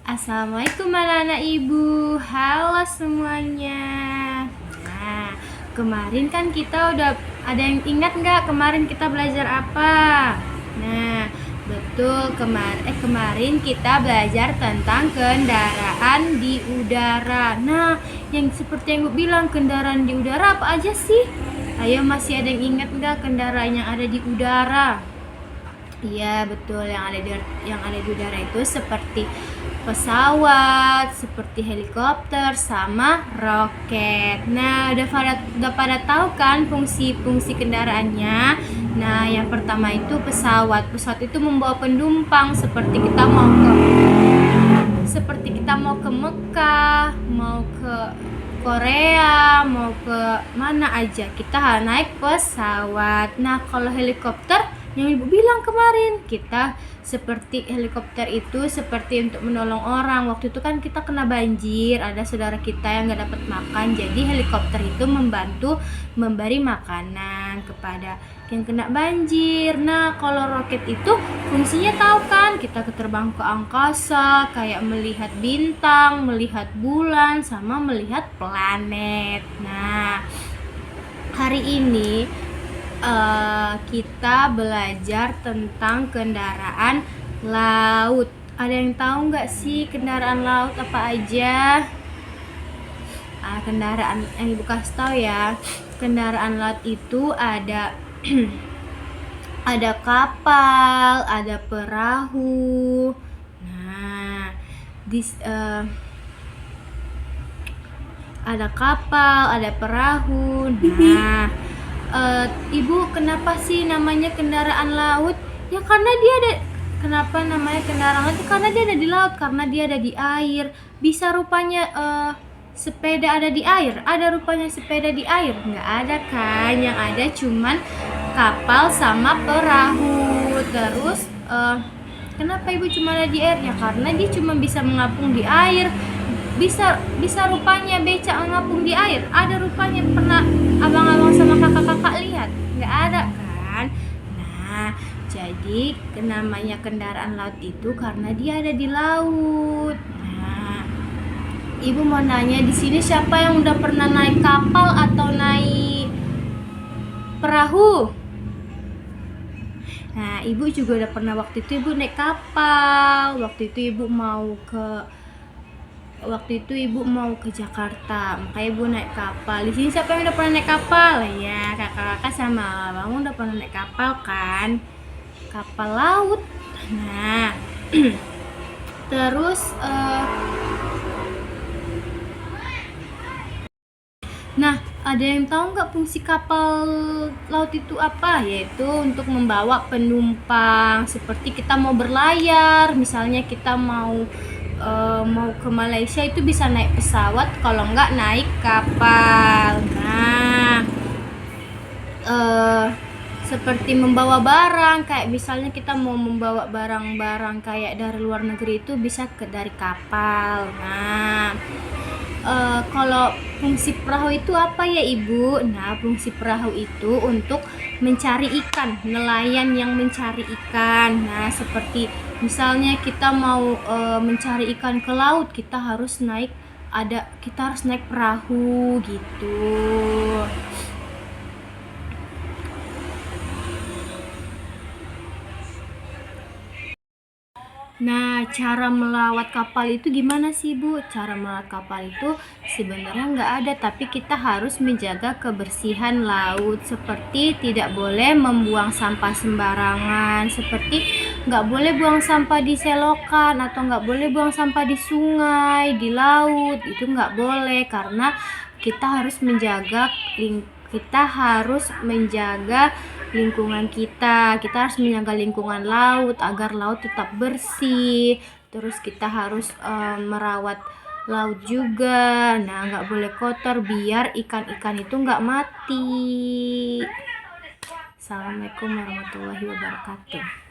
Assalamualaikum anak-anak ibu. Halo semuanya. Nah, kemarin kan kita udah ada yang ingat nggak kemarin kita belajar apa? Nah, betul, kemarin kita belajar tentang kendaraan di udara. Nah, yang seperti yang gue bilang, kendaraan di udara apa aja sih? Ayo, masih ada yang ingat nggak kendaraan yang ada di udara? Iya, betul, yang ada di udara itu seperti pesawat, seperti helikopter, sama roket. Nah, udah pada tahu kan fungsi-fungsi kendaraannya? Nah, yang pertama itu pesawat. Pesawat itu membawa penumpang seperti kita mau ke Mekah, mau ke Korea, mau ke mana aja, kita harus naik pesawat. Nah, kalau helikopter yang ibu bilang kemarin, kita seperti helikopter itu seperti untuk menolong orang. Waktu itu kan kita kena banjir, ada saudara kita yang gak dapat makan, jadi helikopter itu membantu memberi makanan kepada yang kena banjir. Nah, kalau roket itu fungsinya tahu kan, kita terbang ke angkasa, kayak melihat bintang, melihat bulan, sama melihat planet. Nah, hari ini kita belajar tentang kendaraan laut. Ada yang tahu nggak sih kendaraan laut apa aja? Kendaraan yang ibu kasih tahu ya. Kendaraan laut itu ada ada kapal, ada perahu. Nah, ada kapal, ada perahu. Nah, ibu, kenapa sih namanya kendaraan laut? Ya karena dia ada. Kenapa namanya kendaraan laut? Karena dia ada di laut, karena dia ada di air. Bisa rupanya sepeda ada di air? Ada rupanya sepeda di air? Nggak ada kan? Yang ada cuman kapal sama perahu. Terus kenapa ibu cuma ada di air? Ya karena dia cuma bisa mengapung di air. Bisa rupanya becak mengapung di air? Ada rupanya, pernah abang-abang sama kakak-kakak lihat? Nggak ada kan? Nah, jadi namanya kendaraan laut itu karena dia ada di laut. Nah, ibu mau nanya, di sini siapa yang udah pernah naik kapal atau naik perahu? Nah, ibu juga udah pernah, waktu itu ibu naik kapal. Waktu itu ibu mau ke Jakarta, makanya ibu naik kapal. Di sini siapa yang udah pernah naik kapal? Ya, kakak-kakak sama abang udah pernah naik kapal kan? Kapal laut. Nah, terus nah, ada yang tahu nggak fungsi kapal laut itu apa? Yaitu untuk membawa penumpang. Seperti kita mau berlayar, misalnya kita mau ke Malaysia, itu bisa naik pesawat, kalau nggak naik kapal. Nah, seperti membawa barang, kayak misalnya kita mau membawa barang-barang kayak dari luar negeri, itu bisa dari kapal. Nah, kalau fungsi perahu itu apa ya ibu? Nah, fungsi perahu itu untuk mencari ikan, nelayan yang mencari ikan. Nah, seperti misalnya kita mau mencari ikan ke laut, kita harus naik perahu gitu. Nah, cara melawat kapal itu gimana sih Bu? Cara melawat kapal itu sebenarnya nggak ada, tapi kita harus menjaga kebersihan laut. Seperti tidak boleh membuang sampah sembarangan, seperti nggak boleh buang sampah di selokan, atau nggak boleh buang sampah di sungai, di laut. Itu nggak boleh, karena kita harus menjaga lingkungan kita harus menjaga lingkungan laut agar laut tetap bersih. Terus kita harus merawat laut juga. Nah, nggak boleh kotor biar ikan-ikan itu nggak mati. Assalamualaikum warahmatullahi wabarakatuh.